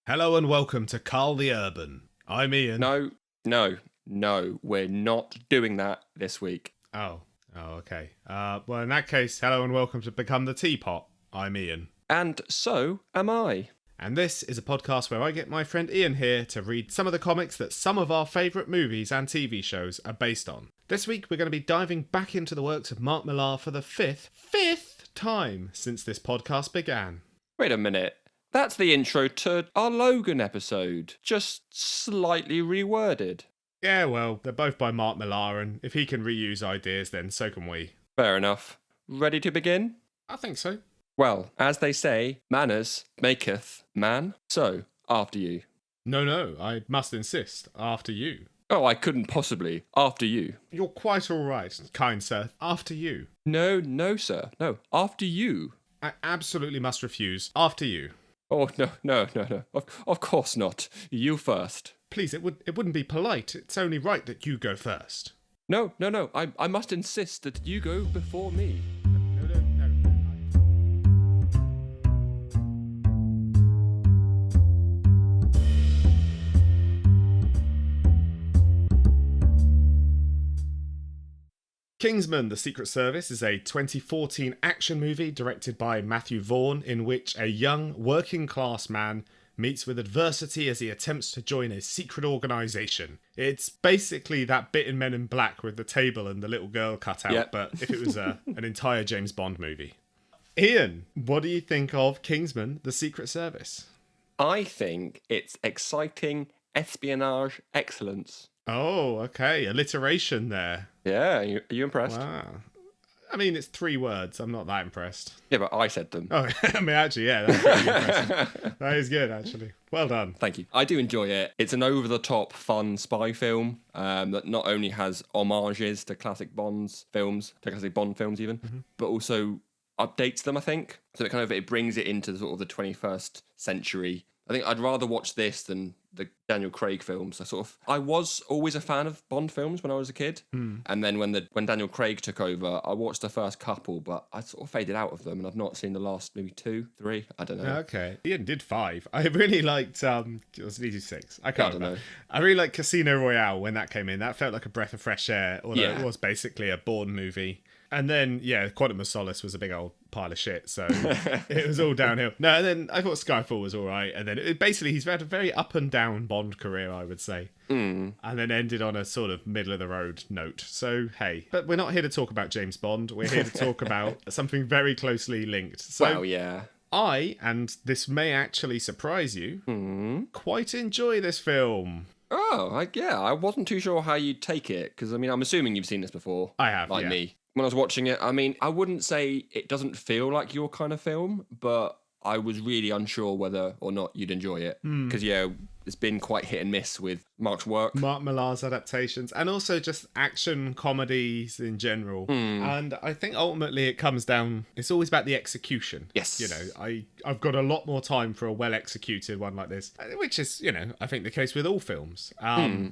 Hello and welcome to Carl the Urban. I'm Ian. No, we're not doing that this week. Oh, okay. Well, in that case, hello and welcome to Become the Teapot. I'm Ian. And so am I. And this is a podcast where I get my friend Iain here to read some of the comics that some of our favourite movies and TV shows are based on. This week we're going to be diving back into the works of Mark Millar for the fifth time since this podcast began. Wait a minute. That's the intro to our Logan episode, just slightly reworded. Yeah, well, they're both by Mark Millar, and if he can reuse ideas, then so can we. Fair enough. Ready to begin? I think so. Well, as they say, manners maketh man. So, after you. No, I must insist. After you. Oh, I couldn't possibly. After you. You're quite all right, kind sir. After you. No, sir. No, after you. I absolutely must refuse. After you. Oh, no. Of course not. You first. Please, it wouldn't be polite. It's only right that you go first. No. I must insist that you go before me. No. Kingsman, The Secret Service is a 2014 action movie directed by Matthew Vaughn in which a young working-class man meets with adversity as he attempts to join a secret organisation. It's basically that bit in Men in Black with the table and the little girl cut out, Yep. But if it was an entire James Bond movie. Ian, what do you think of Kingsman, The Secret Service? I think it's exciting espionage excellence. Oh, okay. Alliteration there. Yeah, are you impressed? Wow. I mean, it's 3 words. I'm not that impressed. Yeah, but I said them. Oh, I mean, actually, yeah, that's pretty impressive. That is good, actually. Well done. Thank you. I do enjoy it. It's an over-the-top, fun spy film that not only has homages to classic Bond films even, but also updates them, I think. So it brings it into sort of the 21st century. I think I'd rather watch this than the Daniel Craig films. I was always a fan of Bond films when I was a kid, and then when Daniel Craig took over, I watched the first couple, but I sort of faded out of them, and I've not seen the last maybe 2, 3. I don't know. Okay, Ian did 5. I really liked. Was it 6? I can't remember. know. I really liked Casino Royale when that came in. That felt like a breath of fresh air, although Yeah. it was basically a Bourne movie. And then, yeah, Quantum of Solace was a big old pile of shit, so it was all downhill. No, and then I thought Skyfall was all right, and then basically he's had a very up and down Bond career, I would say, and then ended on a sort of middle of the road note. So hey, but we're not here to talk about James Bond. We're here to talk about something very closely linked. So Well, yeah. and this may actually surprise you, quite enjoy this film. Oh, I wasn't too sure how you'd take it, because, I mean, I'm assuming you've seen this before. I have, Like yeah. me. When I was watching it, I mean, I wouldn't say it doesn't feel like your kind of film, but I was really unsure whether or not you'd enjoy it. Because, yeah, it's been quite hit and miss with Mark's work. Mark Millar's adaptations, and also just action comedies in general. And I think ultimately it comes down, it's always about the execution. Yes. You know, I've got a lot more time for a well-executed one like this, which is, you know, I think the case with all films.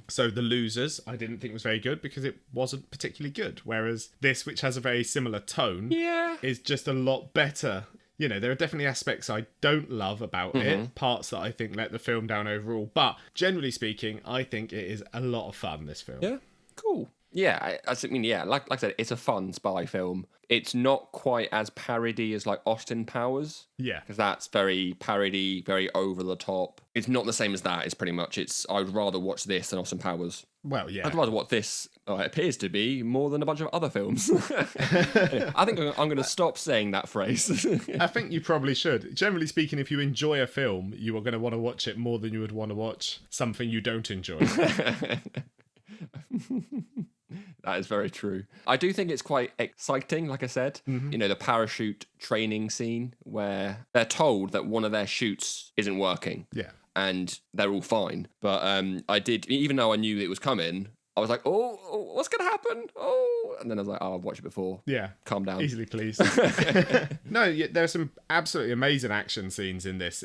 So The Losers, I didn't think was very good because it wasn't particularly good. Whereas this, which has a very similar tone, is just a lot better. You know, there are definitely aspects I don't love about it, parts that I think let the film down overall. But generally speaking, I think it is a lot of fun, this film. Yeah, cool. Yeah, I mean, yeah, like I said, it's a fun spy film. It's not quite as parody as like Austin Powers. Yeah. Because that's very parody, very over the top. It's not the same as that. It's pretty much, I would rather watch this than Austin Powers. Well, yeah. I'd rather watch this, it appears to be, more than a bunch of other films. Anyway, I think I'm going to stop saying that phrase. I think you probably should. Generally speaking, if you enjoy a film, you are going to want to watch it more than you would want to watch something you don't enjoy. That is very true. I do think it's quite exciting, like I said. You know, the parachute training scene where they're told that one of their chutes isn't working. Yeah. And they're all fine. But I did, even though I knew it was coming, I was like, oh, what's going to happen? Oh, and then I was like, oh, I've watched it before. Yeah. Calm down. Easily pleased. No, there are some absolutely amazing action scenes in this.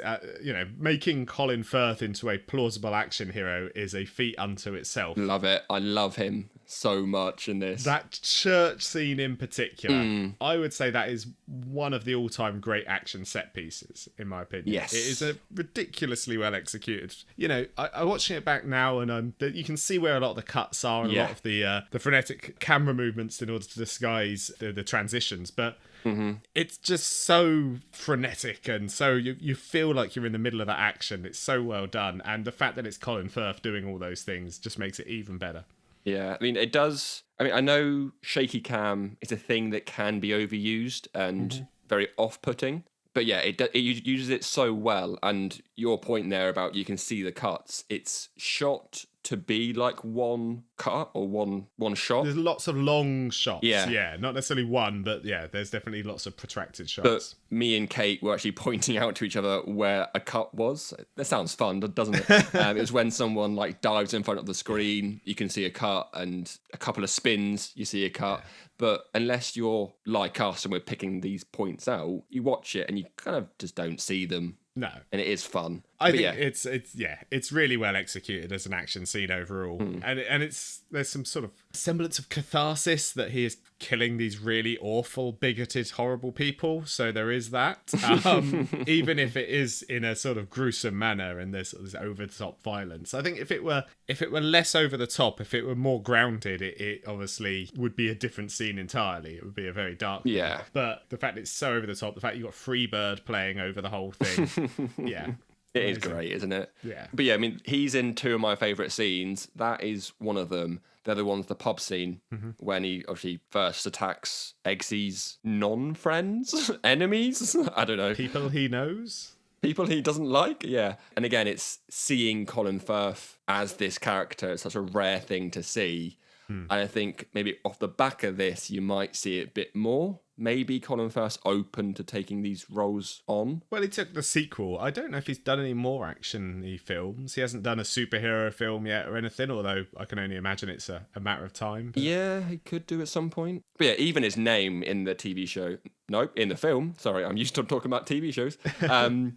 Making Colin Firth into a plausible action hero is a feat unto itself. Love it. I love him so much in this. That church scene in particular, I would say that is one of the all-time great action set pieces, in my opinion. Yes. It is a ridiculously well executed. I'm watching it back now, and you can see where a lot of the cuts are, and a lot of the frenetic camera movements in order to disguise the transitions, but it's just so frenetic, and so you feel like you're in the middle of that action. It's so well done, and the fact that it's Colin Firth doing all those things just makes it even better. Yeah, I mean, it does. I mean, I know shaky cam is a thing that can be overused and very off-putting, but yeah, it uses it so well. And your point there about you can see the cuts, it's shot to be like one cut or one shot. There's lots of long shots. Yeah. Not necessarily one, but yeah, there's definitely lots of protracted shots. But me and Kate were actually pointing out to each other where a cut was. That sounds fun, doesn't it? It was when someone like dives in front of the screen, you can see a cut, and a couple of spins, you see a cut. Yeah. But unless you're like us and we're picking these points out, you watch it and you kind of just don't see them. No. And it is fun. I think it's really well executed as an action scene overall. And there's some sort of semblance of catharsis that he is killing these really awful, bigoted, horrible people. So there is that. Even if it is in a sort of gruesome manner and there's this over the top violence. I think if it were less over the top, if it were more grounded, it obviously would be a different scene entirely. It would be a very dark one. Yeah. But the fact it's so over the top, the fact you got Freebird playing over the whole thing. Yeah. It is great, isn't it? Yeah. But yeah, I mean, he's in two of my favourite scenes. That is one of them. The other one's the pub scene when he obviously first attacks Eggsy's non-friends, enemies. I don't know. People he knows. People he doesn't like, yeah. And again, it's seeing Colin Firth as this character. It's such a rare thing to see. And I think maybe off the back of this, you might see it a bit more. Maybe Colin Firth's open to taking these roles on. Well, he took the sequel. I don't know if he's done any more action-y films. He hasn't done a superhero film yet or anything, although I can only imagine it's a matter of time. But... yeah, he could do at some point. But yeah, even his name in the TV show... no, in the film. Sorry, I'm used to talking about TV shows.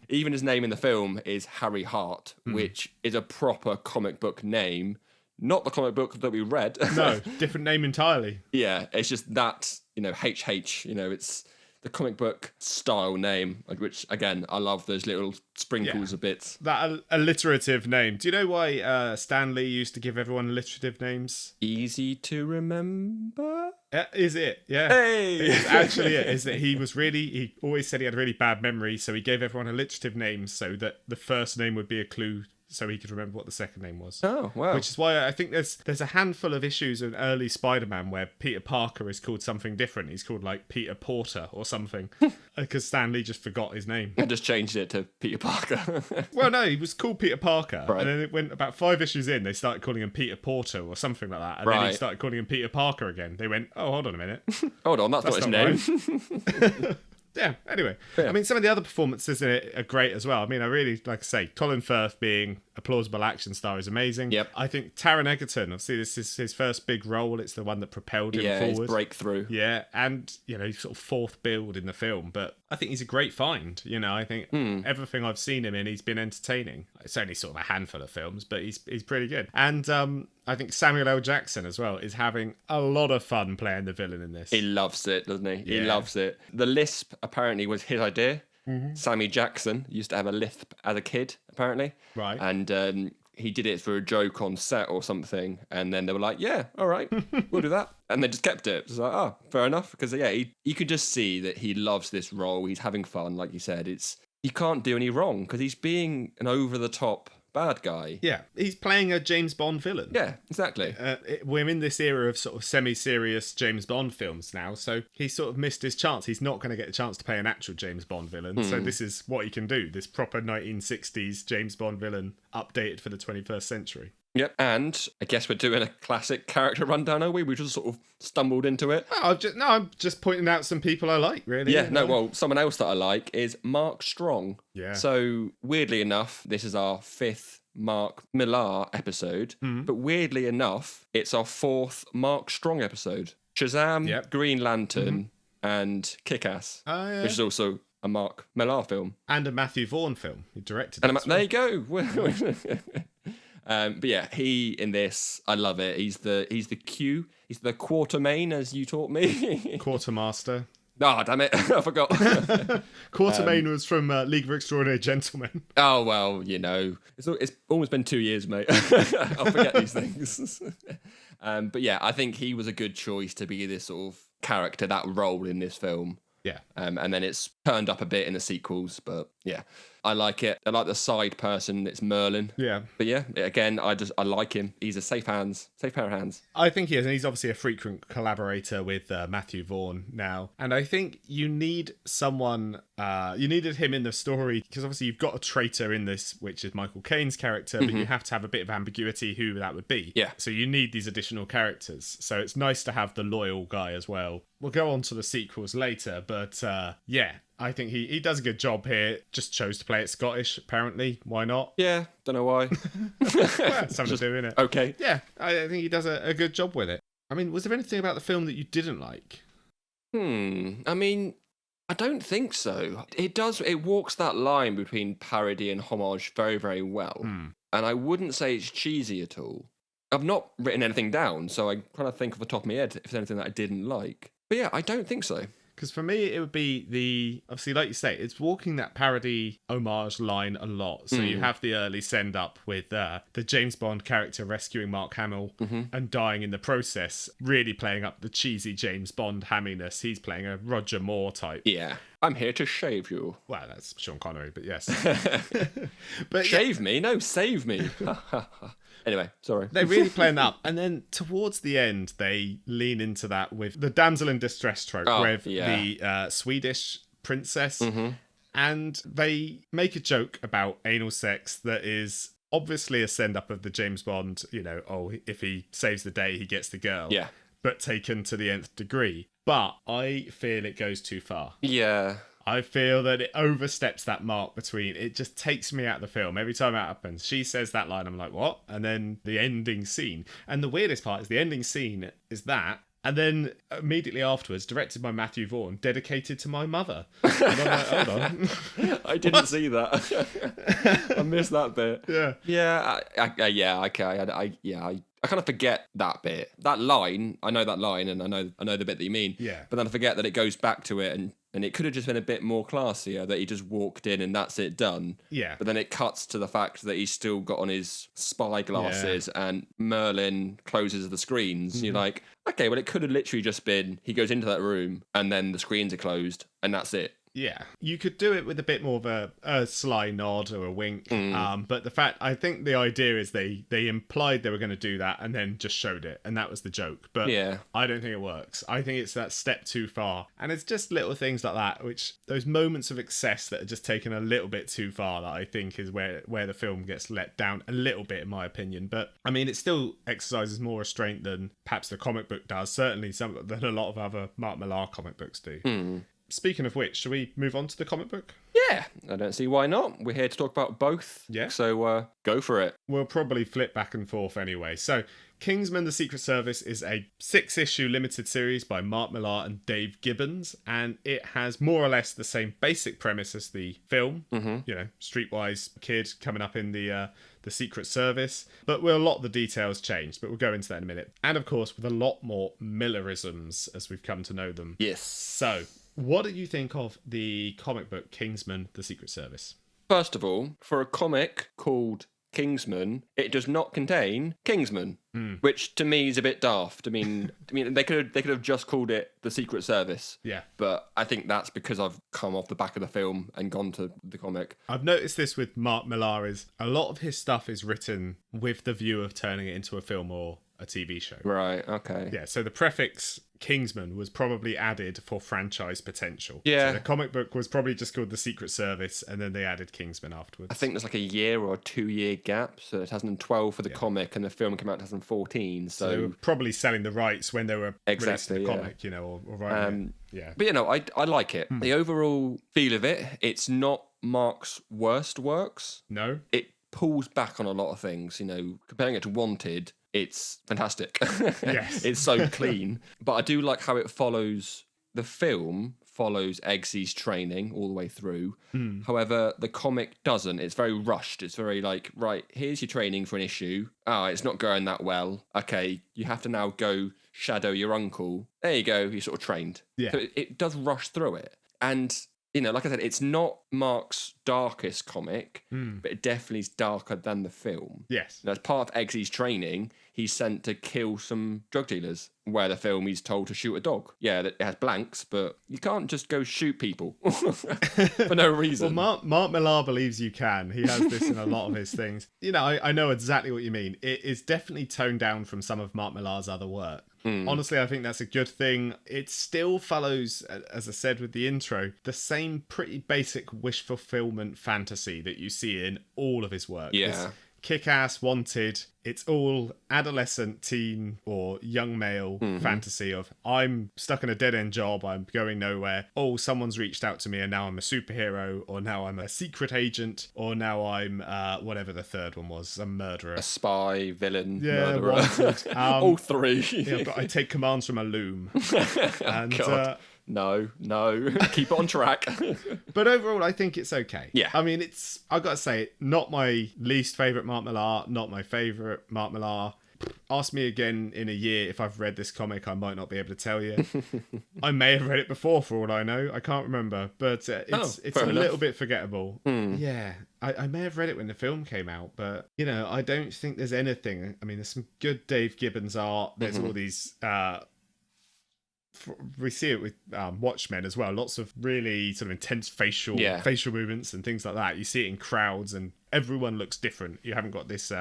Even his name in the film is Harry Hart, which is a proper comic book name. Not the comic book that we read. No, different name entirely. Yeah, it's just that, HH, it's the comic book style name, which, again, I love those little sprinkles of bits. That alliterative name. Do you know why Stan Lee used to give everyone alliterative names? Easy to remember? Is it? Yeah. Hey! It's actually it. Is that he always said he had really bad memory, so he gave everyone alliterative names so that the first name would be a clue so he could remember what the second name was. Oh, wow. Which is why I think there's a handful of issues in early Spider-Man where Peter Parker is called something different. He's called like Peter Porter or something because Stan Lee just forgot his name. I just changed it to Peter Parker. Well, no, he was called Peter Parker. Right. And then it went about 5 issues in, they started calling him Peter Porter or something like that. And then he started calling him Peter Parker again. They went, oh, hold on a minute. Hold on, that's not his name. Right. Yeah, anyway. Yeah. I mean, some of the other performances in it are great as well. I mean, I really, like I say, Colin Firth being a plausible action star is amazing. Yep. I think Taron Egerton, obviously this is his first big role. It's the one that propelled him forward. His breakthrough. Yeah, and, sort of fourth build in the film. But I think he's a great find. I think everything I've seen him in, he's been entertaining. It's only sort of a handful of films, but he's pretty good. And I think Samuel L. Jackson as well is having a lot of fun playing the villain in this. He loves it, doesn't he? Yeah. He loves it. The lisp apparently was his idea. Sammy Jackson used to have a lisp as a kid, apparently. Right. And he did it for a joke on set or something. And then they were like, yeah, all right, we'll do that. And they just kept it. It's like, oh, fair enough. Because, you could just see that he loves this role. He's having fun, like you said. You can't do any wrong because he's being an over-the-top bad guy. Yeah, he's playing a James Bond villain. Yeah, exactly. We're in this era of sort of semi-serious James Bond films now, so he sort of missed his chance. He's not going to get a chance to play an actual James Bond villain, so this is what he can do, this proper 1960s James Bond villain updated for the 21st century. Yep, and I guess we're doing a classic character rundown, are we? We just sort of stumbled into it. I'm just pointing out some people I like, really. Yeah, someone else that I like is Mark Strong. Yeah. So, weirdly enough, this is our 5th Mark Millar episode, but weirdly enough, it's our 4th Mark Strong episode. Shazam, Green Lantern, and Kick-Ass, which is also a Mark Millar film. And a Matthew Vaughn film. He directed it. Well. There you go. But yeah, he in this, I love it. He's the Q. He's the Quartermain, as you taught me. Quartermaster. Oh, damn it. I forgot. Quartermain was from League of Extraordinary Gentlemen. Oh, well, it's almost been 2 years, mate. I'll forget these things. But yeah, I think he was a good choice to be this sort of character, that role in this film. Yeah. And then it's turned up a bit in the sequels, but yeah, I like it. I like the side person. It's Merlin. Yeah. But yeah, again, I like him. He's a safe pair of hands. I think he is, and he's obviously a frequent collaborator with Matthew Vaughn now. And I think you need someone, you needed him in the story, because obviously you've got a traitor in this, which is Michael Caine's character, but you have to have a bit of ambiguity who that would be. Yeah. So you need these additional characters. So it's nice to have the loyal guy as well. We'll go on to the sequels later, but yeah, I think he does a good job here. Just chose to play it Scottish, apparently. Why not? Yeah, don't know why. Well, something to do, innit? Okay. Yeah, I think he does a good job with it. I mean, was there anything about the film that you didn't like? I mean, I don't think so. It walks that line between parody and homage very, very well. And I wouldn't say it's cheesy at all. I've not written anything down, so I kind of think off the top of my head if there's anything that I didn't like. But yeah, I don't think so. Because for me, it would be obviously, like you say, it's walking that parody homage line a lot. So you have the early send up with the James Bond character rescuing Mark Hamill and dying in the process, really playing up the cheesy James Bond hamminess. He's playing a Roger Moore type. Yeah. I'm here to shave you. Well, that's Sean Connery, but yes. But shave me? No, save me. Anyway, sorry. They're really playing that up. And then towards the end, they lean into that with the damsel in distress trope with the Swedish princess. And they make a joke about anal sex that is obviously a send-up of the James Bond, if he saves the day, he gets the girl. Yeah. But taken to the nth degree. But I feel it goes too far. Yeah. I feel that it oversteps that mark between, it just takes me out of the film. Every time it happens, she says that line, I'm like, what? And then the ending scene. And the weirdest part is the ending scene is that, and then immediately afterwards, directed by Matthew Vaughn, dedicated to my mother. And I'm like, hold on. I didn't see that. I missed that bit. Yeah. Yeah, okay. I kind of forget that bit. That line, I know that line, and I know the bit that you mean. Yeah. But then I forget that it goes back to it, and it could have just been a bit more classier, that he just walked in and that's it, done. Yeah. But then it cuts to the fact that he's still got on his spy glasses and Merlin closes the screens. You're like, okay, well, it could have literally just been he goes into that room and then the screens are closed and that's it. Yeah, you could do it with a bit more of a sly nod or a wink. But I think the idea is they implied they were going to do that and then just showed it, and that was the joke. But yeah. I don't think it works. I think it's that step too far. And it's just little things like that, which those moments of excess that are just taken a little bit too far, that I think is where the film gets let down a little bit, in my opinion. But I mean, it still exercises more restraint than perhaps the comic book does. Certainly than a lot of other Mark Millar comic books do. Speaking of which, shall we move on to the comic book? Yeah, I don't see why not. We're here to talk about both. Yeah. So go for it. We'll probably flip back and forth anyway. So, Kingsman: The Secret Service is a 6-issue limited series by Mark Millar and Dave Gibbons, and it has more or less the same basic premise as the film. Streetwise kid coming up in the Secret Service, but with a lot of the details changed, but we'll go into that in a minute. And of course, with a lot more Millarisms, as we've come to know them. Yes. So, what did you think of the comic book Kingsman: The Secret Service? First of all, for a comic called Kingsman, it does not contain Kingsman, which to me is a bit daft. I mean, they could have just called it The Secret Service. Yeah. But I think that's because I've come off the back of the film and gone to the comic. I've noticed this with Mark Millar, is a lot of his stuff is written with the view of turning it into a film or a TV show. Right, okay. Yeah, so the prefix Kingsman was probably added for franchise potential. Yeah. So the comic book was probably just called The Secret Service, and then they added Kingsman afterwards. I think there's like a year or a 2-year gap. So 2012 for the comic, and the film came out in 2014. So they were probably selling the rights when they were releasing the comic, or writing it. Yeah. But I like it. The overall feel of it, it's not Mark's worst works. No. It pulls back on a lot of things. Comparing it to Wanted, it's fantastic. Yes. It's so clean. But I do like how it follows the film. Follows Eggsy's training all the way through. However, the comic doesn't. It's very rushed. It's very like, right, here's your training for an issue. It's not going that well. Okay, you have to now go shadow your uncle. There you go, you're sort of trained. Yeah. So it does rush through it. And, like I said, it's not Mark's darkest comic, but it definitely is darker than the film. Yes. As part of Eggsy's training, he's sent to kill some drug dealers, where the film he's told to shoot a dog. Yeah, it has blanks, but you can't just go shoot people for no reason. Well, Mark Millar believes you can. He has this in a lot of his things. I know exactly what you mean. It is definitely toned down from some of Mark Millar's other work. Honestly, I think that's a good thing. It still follows, as I said with the intro, the same pretty basic wish fulfillment fantasy that you see in all of his work. Yeah. It's Kick-Ass, Wanted, it's all adolescent, teen, or young male fantasy of, I'm stuck in a dead-end job, I'm going nowhere, someone's reached out to me and now I'm a superhero, or now I'm a secret agent, or now I'm, whatever the third one was, a murderer. A spy, villain, Yeah, murderer. Wanted. All three. Yeah, but I take commands from a loom. And God. No. Keep it on track. But overall, I think it's okay. Yeah. I mean, I've got to say, not my least favourite Mark Millar, not my favourite Mark Millar. Ask me again in a year if I've read this comic, I might not be able to tell you. I may have read it before, for all I know. I can't remember. But it's a little bit forgettable. Yeah. I may have read it when the film came out, but, I don't think there's anything. I mean, there's some good Dave Gibbons art. There's all these... we see it with Watchmen as well. Lots of really sort of intense facial movements and things like that. You see it in crowds, and everyone looks different. You haven't got this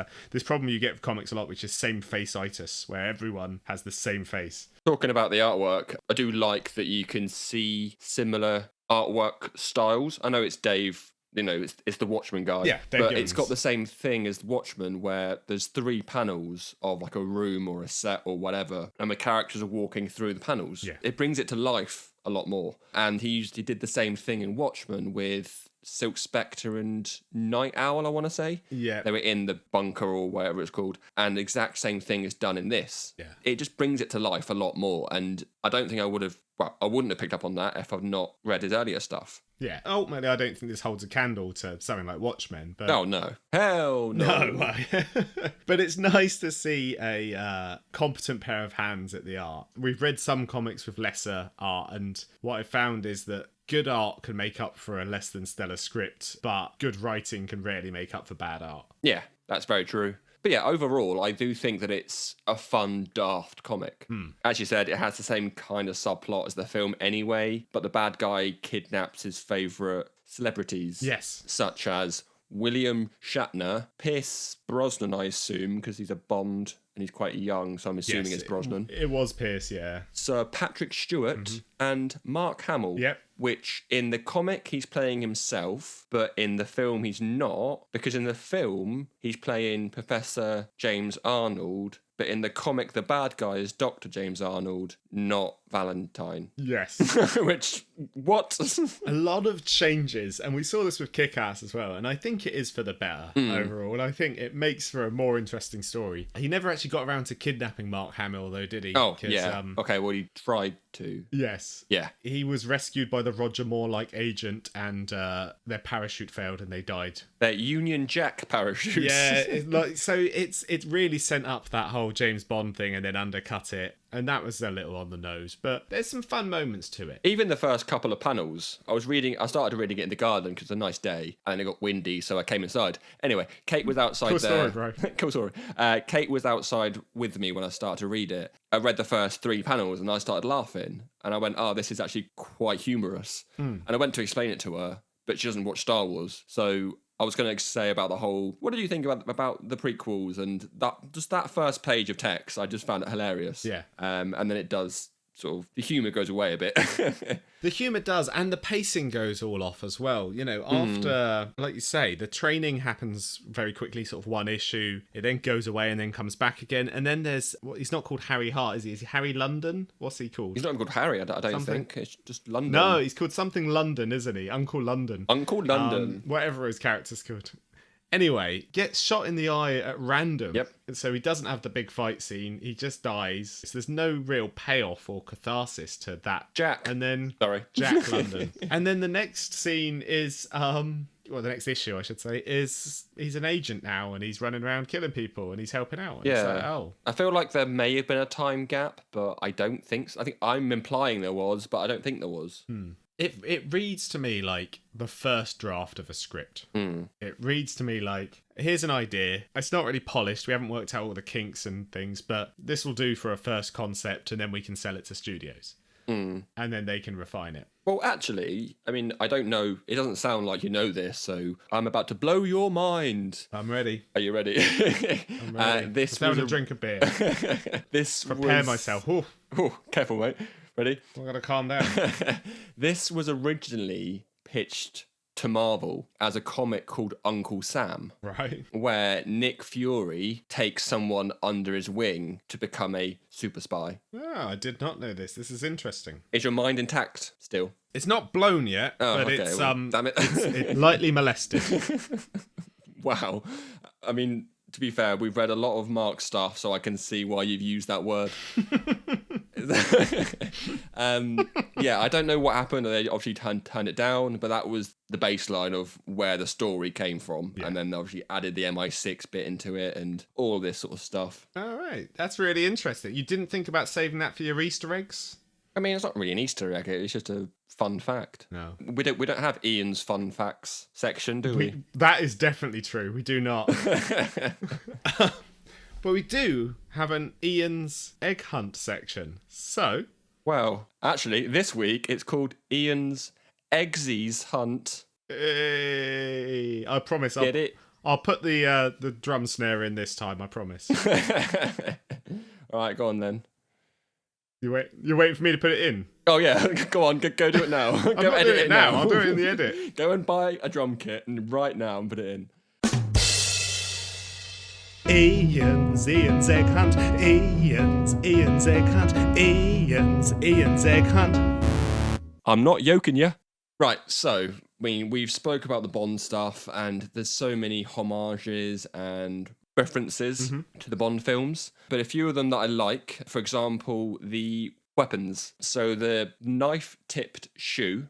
problem you get with comics a lot, which is same face-itis, where everyone has the same face. Talking about the artwork, I do like that you can see similar artwork styles. I know it's Dave. It's the Watchmen guy. Yeah, Dave but Gibbons. It's got the same thing as the Watchmen, where there's 3 panels of like a room or a set or whatever, and the characters are walking through the panels. Yeah. It brings it to life a lot more. And he did the same thing in Watchmen with Silk Spectre and Night Owl, I want to say. Yeah. They were in the bunker or whatever it's called. And the exact same thing is done in this. Yeah. It just brings it to life a lot more. And I don't think I wouldn't have picked up on that if I've not read his earlier stuff. Yeah, ultimately, I don't think this holds a candle to something like Watchmen. But Oh, no. Hell no. No, but it's nice to see a competent pair of hands at the art. We've read some comics with lesser art, and what I found is that good art can make up for a less than stellar script, but good writing can rarely make up for bad art. Yeah, that's very true. But yeah, overall, I do think that it's a fun, daft comic. As you said, it has the same kind of subplot as the film anyway, but the bad guy kidnaps his favourite celebrities. Yes. Such as William Shatner, Pierce Brosnan, I assume, because he's a Bond and he's quite young, so I'm assuming it's Brosnan. It was Pierce, yeah. Sir Patrick Stewart and Mark Hamill. Yep. Which in the comic he's playing himself, but in the film he's not, because in the film he's playing Professor James Arnold, but in the comic the bad guy is Dr. James Arnold, not Valentine. Yes. Which, what? A lot of changes, and we saw this with Kick-Ass as well, and I think it is for the better overall. I think it makes for a more interesting story. He never actually got around to kidnapping Mark Hamill, though, did he? Oh, yeah. Okay, well, he tried to. Yes. Yeah. He was rescued by the Roger Moore-like agent, and their parachute failed and they died. Their Union Jack parachutes. Yeah, it really sent up that whole James Bond thing and then undercut it. And that was a little on the nose, but there's some fun moments to it. Even the first couple of panels, I started reading it in the garden because it's a nice day, and it got windy, so I came inside. Anyway, Kate was outside there. Cool story, bro. Cool story. Kate was outside with me when I started to read it. I read the first 3 panels, and I started laughing. And I went, oh, this is actually quite humorous. And I went to explain it to her, but she doesn't watch Star Wars, so I was going to say about the whole, what did you think about the prequels and that first page of text? I just found it hilarious. Yeah. And then it does sort of, the humour goes away a bit. The humour does, and the pacing goes all off as well. After, like you say, the training happens very quickly, sort of one issue. It then goes away and then comes back again. And then there's, he's not called Harry Hart, is he? Is he Harry London? What's he called? He's not called Harry, I don't think. It's just London. No, he's called something London, isn't he? Uncle London. Uncle London. Whatever his character's called. Anyway, gets shot in the eye at random. Yep. And so he doesn't have the big fight scene. He just dies. So there's no real payoff or catharsis to that. Jack. And then Sorry. Jack London. And then the next scene is well, the next issue, I should say, is he's an agent now and he's running around killing people and he's helping out. And it's like, oh. I feel like there may have been a time gap, but I don't think so. I think I'm implying there was, but I don't think there was. It reads to me like the first draft of a script. It reads to me like, here's an idea. It's not really polished. We haven't worked out all the kinks and things, but this will do for a first concept and then we can sell it to studios. And then they can refine it. Well, actually, I mean, I don't know. It doesn't sound like you know this, so I'm about to blow your mind. I'm ready. Are you ready? I'm ready. This Let's was have a drink of beer. Prepare myself. Oh, careful, mate. Ready? I've got to calm down. This was originally pitched to Marvel as a comic called Uncle Sam. Right. Where Nick Fury takes someone under his wing to become a super spy. Oh, I did not know this. This is interesting. Is your mind intact still? It's not blown yet, but okay, it's damn it. it's lightly molested. Wow. I mean, to be fair, we've read a lot of Mark's stuff, so I can see why you've used that word. Yeah, I don't know what happened. They obviously turned it down, but that was the baseline of where the story came from. Yeah. And then they obviously added the MI6 bit into it and all of this sort of stuff. All right. That's really interesting. You didn't think about saving that for your Easter eggs? I mean, it's not really an Easter egg. It's just a fun fact. No. We don't have Ian's fun facts section, do we? That is definitely true. We do not. But we do have an Ian's egg hunt section. So... Well, actually, this week it's called Ian's Eggsies Hunt. Hey, I promise. Get it? I'll put the drum snare in this time, I promise. All right, go on then. You're waiting for me to put it in? Oh, yeah. Go on. Go do it now. I'm go edit it now. I'll do it in the edit. Go and buy a drum kit and right now and put it in. Ian's egg hunt. Ian's egg hunt. Ian's egg hunt. I'm not yoking you. Right, so, I mean, we've spoke about the Bond stuff and there's so many homages and references to the Bond films, but a few of them that I like, for example, the weapons. So the knife-tipped shoe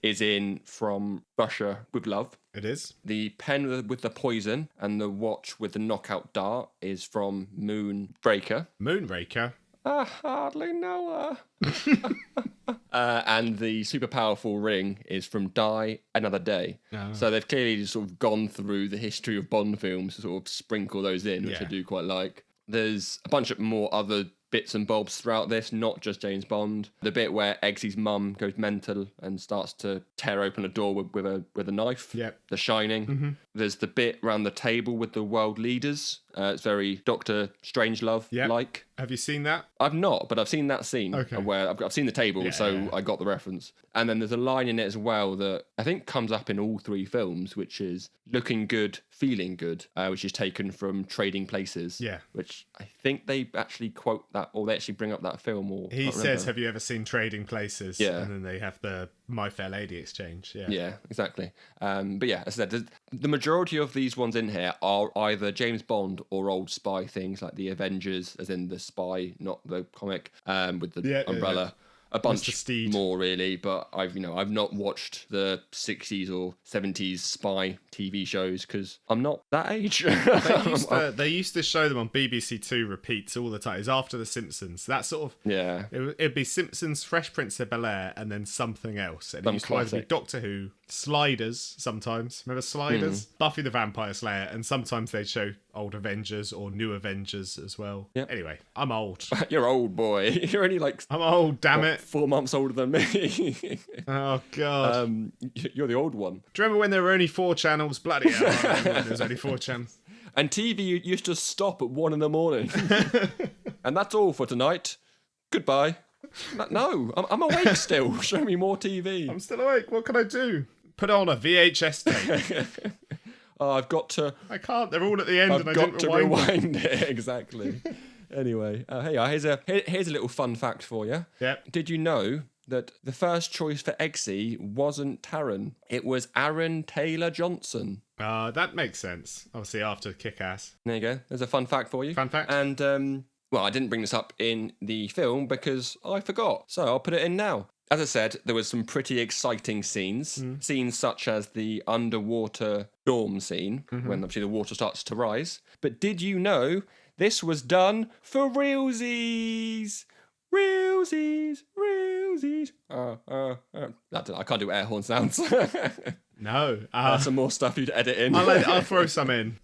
is in From Russia with Love. It is. The pen with the poison and the watch with the knockout dart is from Moonraker. Moonraker? I hardly know her. And the super powerful ring is from Die Another Day. Oh. So they've clearly just sort of gone through the history of Bond films to sort of sprinkle those in, which I do quite like. There's a bunch of more other bits and bobs throughout this, not just James Bond. The bit where Eggsy's mum goes mental and starts to tear open a door with a knife. Yep. The Shining. There's the bit around the table with the world leaders. It's very Dr. Strangelove-like. Have you seen that? I've not, but I've seen that scene where I've seen the table, I got the reference. And then there's a line in it as well that I think comes up in all three films, which is looking good, feeling good, which is taken from Trading Places. Yeah. Which I think they actually quote that, or they actually bring up that film. Or he says, have you ever seen Trading Places? Yeah. And then they have the My Fair Lady exchange. Yeah. Yeah, exactly. But yeah, as I said, the majority of these ones in here are either James Bond or old spy things like the Avengers, as in the spy, not the comic, with the umbrella. Yeah. A bunch more really, but I've not watched the 60s or 70s spy TV shows because I'm not that age. They used to show them on BBC Two repeats all the time. It's after The Simpsons. That sort of it'd be Simpsons, Fresh Prince of Bel-Air, and then something else. And it used to either be Doctor Who, Sliders sometimes. Remember Sliders? Buffy the Vampire Slayer, and sometimes they'd show old Avengers or new Avengers as well. Yep. Anyway, I'm old. You're old, boy. You're only I'm old, damn it. 4 months older than me. Oh, God. You're the old one. Do you remember when there were only 4 channels? Bloody hell. There was only 4 channels. And TV used to stop at 1 a.m. And that's all for tonight. Goodbye. No, I'm awake still. Show me more TV. I'm still awake. What can I do? Put on a VHS tape. I've got to... I can't. They're all at the end and I didn't rewind it. Exactly. Anyway, here's a little fun fact for you. Yep. Did you know that the first choice for Eggsy wasn't Taron. It was Aaron Taylor Johnson. That makes sense. Obviously, after Kick-Ass. There you go. There's a fun fact for you. Fun fact. And, well, I didn't bring this up in the film because I forgot. So I'll put it in now. As I said, there was some pretty exciting scenes. Scenes such as the underwater storm scene, when obviously the water starts to rise. But did you know this was done for realsies? Realsies, realsies. I can't do air horn sounds. No. That's some more stuff you'd edit in. I'll throw some in.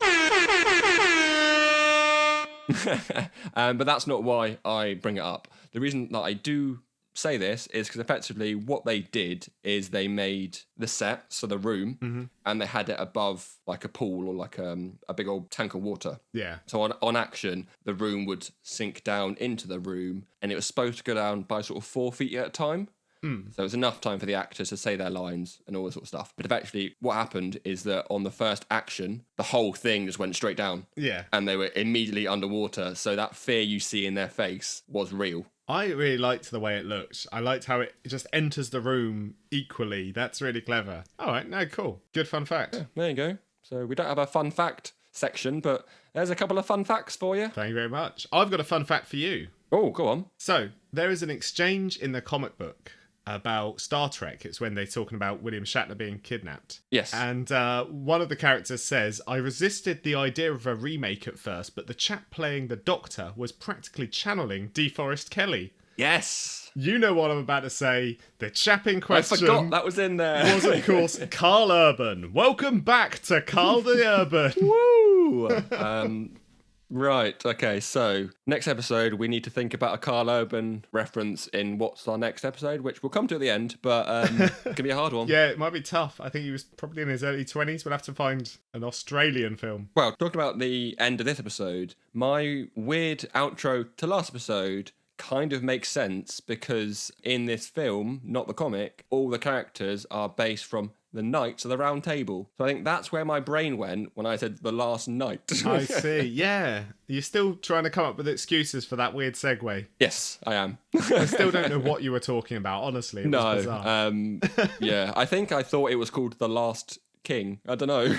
But that's not why I bring it up. The reason that I do say this is because effectively what they did is they made the set, so the room, and they had it above like a pool or like a big old tank of water. Yeah. So on action, the room would sink down into the room, and it was supposed to go down by sort of 4 feet at a time. So it was enough time for the actors to say their lines and all this sort of stuff. But effectively, what happened is that on the first action, the whole thing just went straight down. Yeah. And they were immediately underwater. So that fear you see in their face was real. I really liked the way it looked. I liked how it just enters the room equally. That's really clever. All right, no, cool. Good fun fact. Yeah, there you go. So we don't have a fun fact section, but there's a couple of fun facts for you. Thank you very much. I've got a fun fact for you. Oh, go on. So, there is an exchange in the comic book about Star Trek. It's when they're talking about William Shatner being kidnapped. Yes. And one of the characters says, I resisted the idea of a remake at first, but the chap playing the Doctor was practically channeling DeForest Kelly. Yes. You know what I'm about to say. The chap in question... I forgot that was in there. ...was, of course, Carl Urban. Welcome back to Carl the Urban. Woo! Right, okay, so next episode we need to think about a Carl Urban reference in what's our next episode, which we'll come to at the end, but it can be a hard one. Yeah, it might be tough. I think he was probably in his early 20s. We'll have to find an Australian film. Well, talking about the end of this episode, my weird outro to last episode kind of makes sense because in this film, not the comic, all the characters are based from the Knights of the Round Table. So I think that's where my brain went when I said the last night. I see. Yeah. You're still trying to come up with excuses for that weird segue. Yes, I am. I still don't know what you were talking about, honestly. It was bizarre. Yeah, I think I thought it was called The Last King. I don't know.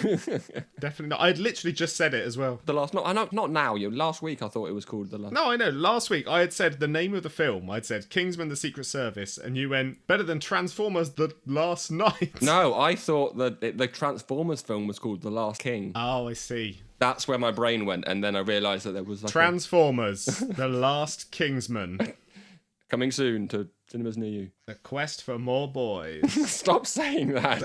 Definitely not. I'd literally just said it as well. Not now. Last week I thought it was called The Last. No, I know. Last week I had said the name of the film. I'd said Kingsman: The Secret Service, and you went better than Transformers: The Last Night. No, I thought that the Transformers film was called The Last King. Oh, I see. That's where my brain went, and then I realised that there was like Transformers: The Last Kingsman. Coming soon to cinemas near you. The quest for more boys. Stop saying that.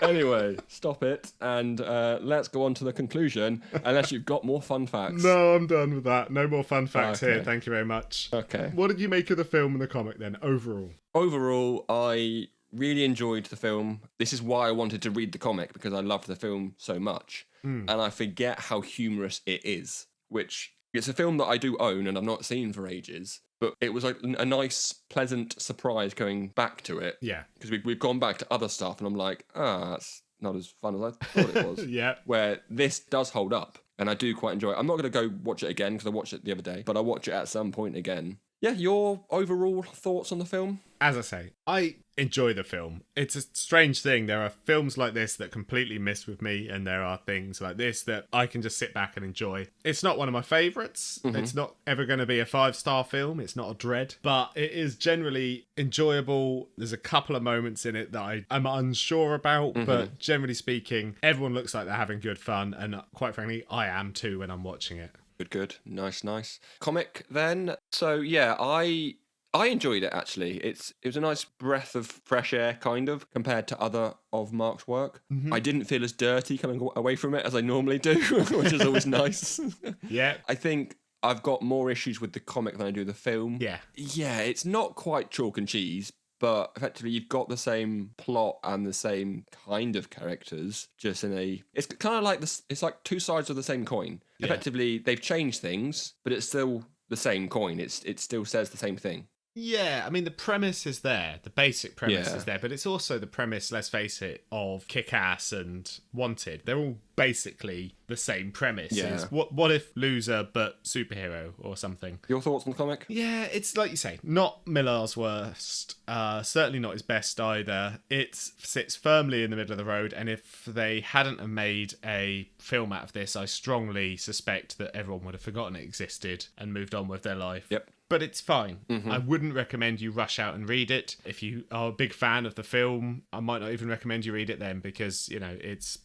Anyway, stop it, and let's go on to the conclusion, unless you've got more fun facts. No, I'm done with that. No more fun facts Okay. here. Thank you very much. Okay. What did you make of the film and the comic then, overall? Overall, I really enjoyed the film. This is why I wanted to read the comic, because I loved the film so much. And I forget how humorous it is, which it's a film that I do own and I've not seen for ages. But it was like a nice, pleasant surprise going back to it. Yeah. Because we've gone back to other stuff and I'm like, that's not as fun as I thought it was. Yeah. Where this does hold up and I do quite enjoy it. I'm not going to go watch it again because I watched it the other day, but I'll watch it at some point again. Yeah, your overall thoughts on the film? As I say, I enjoy the film. It's a strange thing. There are films like this that completely miss with me, and there are things like this that I can just sit back and enjoy. It's not one of my favourites. It's not ever going to be a 5-star film. It's not a dread, but it is generally enjoyable. There's a couple of moments in it that I'm unsure about, but generally speaking, everyone looks like they're having good fun, and quite frankly, I am too when I'm watching it. Good. Nice. Comic then. So yeah, I enjoyed it actually. It was a nice breath of fresh air, kind of, compared to other of Mark's work. I didn't feel as dirty coming away from it as I normally do, which is always nice. Yeah. I think I've got more issues with the comic than I do the film. Yeah. Yeah, it's not quite chalk and cheese, but effectively you've got the same plot and the same kind of characters, just in a... It's kind of like this. It's like two sides of the same coin. Yeah. Effectively, they've changed things, but it's still the same coin. It still says the same thing. Yeah, I mean, the premise is there. The basic premise Yeah. is there. But it's also the premise, let's face it, of Kick-Ass and Wanted. They're all basically the same premise. Yeah. Is what if Loser but superhero or something? Your thoughts on the comic? Yeah, it's like you say, not Millar's worst. Certainly not his best either. It sits firmly in the middle of the road. And if they hadn't have made a film out of this, I strongly suspect that everyone would have forgotten it existed and moved on with their life. Yep. But it's fine. I wouldn't recommend you rush out and read it. If you are a big fan of the film, I might not even recommend you read it then because, you know, it's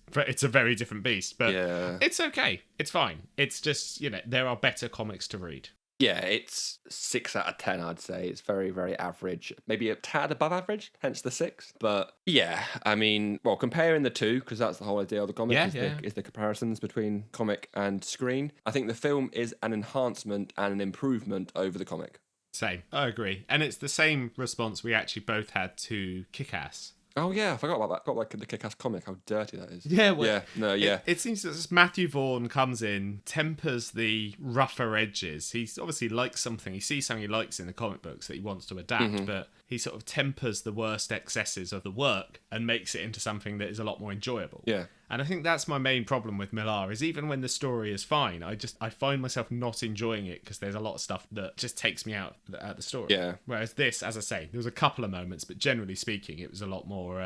a very different beast. But Yeah. it's okay. It's fine. It's just, you know, there are better comics to read. Yeah, it's 6 out of 10, I'd say. It's very, very average. Maybe a tad above average, hence the 6. But yeah, I mean, well, comparing the two, because that's the whole idea of the comic, is the comparisons between comic and screen. I think the film is an enhancement and an improvement over the comic. Same. I agree. And it's the same response we actually both had to Kick-Ass. Oh yeah, I forgot about that. Got like the Kick-Ass comic. How dirty that is. Yeah, well, yeah, no, yeah. It seems that Matthew Vaughn comes in, tempers the rougher edges. He obviously likes something. He sees something he likes in the comic books that he wants to adapt, but he sort of tempers the worst excesses of the work and makes it into something that is a lot more enjoyable. Yeah. And I think that's my main problem with Millar, is even when the story is fine, I find myself not enjoying it because there's a lot of stuff that just takes me out the story. Yeah. Whereas this, as I say, there was a couple of moments, but generally speaking, it was a lot more,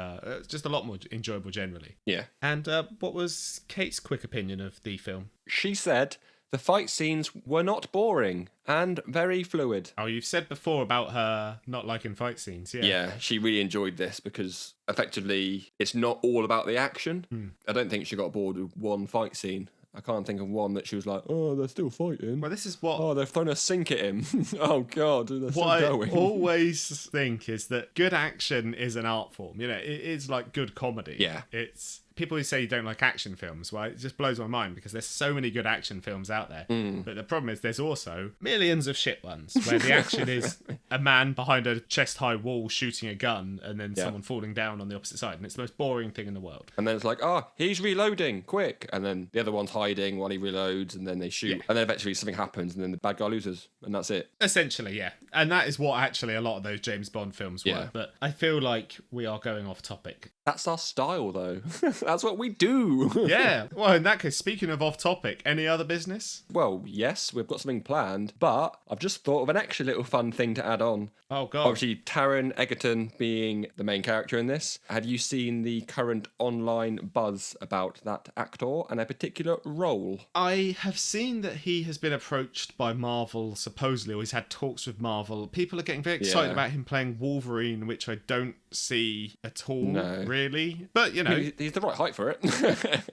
just a lot more enjoyable generally. Yeah. And what was Kate's quick opinion of the film? She said the fight scenes were not boring and very fluid. Oh, you've said before about her not liking fight scenes, yeah. Yeah, she really enjoyed this because effectively it's not all about the action. I don't think she got bored with one fight scene. I can't think of one that she was like, oh, they're still fighting. Well, this is what... Oh, they've thrown a sink at him. Oh, God, they're still What going. I always think is that good action is an art form. You know, it is like good comedy. Yeah. It's... People who say you don't like action films, well, it just blows my mind because there's so many good action films out there. But the problem is there's also millions of shit ones where the action is a man behind a chest-high wall shooting a gun and then someone falling down on the opposite side. And it's the most boring thing in the world. And then it's like, oh, he's reloading, quick. And then the other one's hiding while he reloads and then they shoot. Yeah. And then eventually something happens and then the bad guy loses. And that's it. Essentially, yeah. And that is what actually a lot of those James Bond films were. Yeah. But I feel like we are going off topic. That's our style, though. That's what we do. Yeah. Well, in that case, speaking of off topic, any other business? Well, yes, we've got something planned, but I've just thought of an extra little fun thing to add on. Oh, God. Obviously, Taron Egerton being the main character in this. Have you seen the current online buzz about that actor and a particular role? I have seen that he has been approached by Marvel, supposedly, or he's had talks with Marvel. People are getting very excited about him playing Wolverine, which I don't see at all, really. But, you know... I mean, he's the right height for it.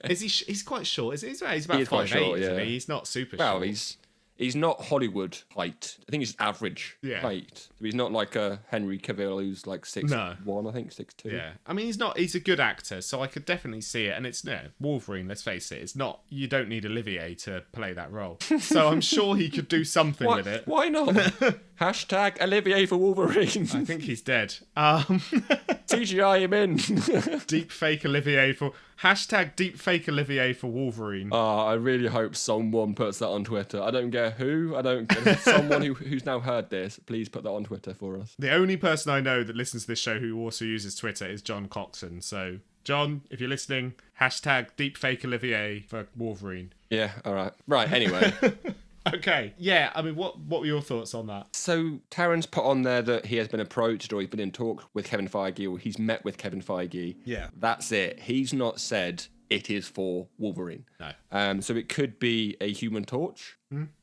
Is he? He's quite short. He's about 5'8", quite short, isn't yeah. he? He's not super Well, short. he's not Hollywood height. I think he's average height. So he's not like a Henry Cavill who's like 6'1", I think 6'2". Yeah, I mean he's a good actor, so I could definitely see it. And it's Wolverine. Let's face it, it's not. You don't need Olivier to play that role, so I'm sure he could do something with it. Why not? Hashtag Olivier for Wolverine. I think he's dead. CGI him in. Deep fake Olivier for #deepfake Olivier for Wolverine. I really hope someone puts that on Twitter. I don't care who. I don't care. Someone who's now heard this, please put that on Twitter for us. The only person I know that listens to this show who also uses Twitter is John Coxon. So, John, if you're listening, #deepfake Olivier for Wolverine. Yeah, all right. Right, anyway. Okay. Yeah, I mean, what were your thoughts on that? So Taron's put on there that he has been approached or he's been in talk with Kevin Feige or he's met with Kevin Feige. Yeah. That's it. He's not said it is for Wolverine. No. So it could be a Human Torch,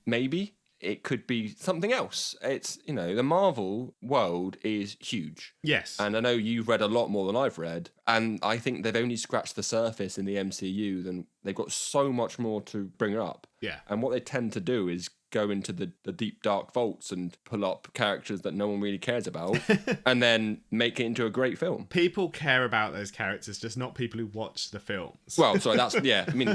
maybe. It could be something else. It's, the Marvel world is huge. Yes. And I know you've read a lot more than I've read. And I think they've only scratched the surface in the MCU. Then they've got so much more to bring up. Yeah. And what they tend to do is go into the deep, dark vaults and pull up characters that no one really cares about and then make it into a great film. People care about those characters, just not people who watch the films. Well, sorry, that's, yeah. I mean,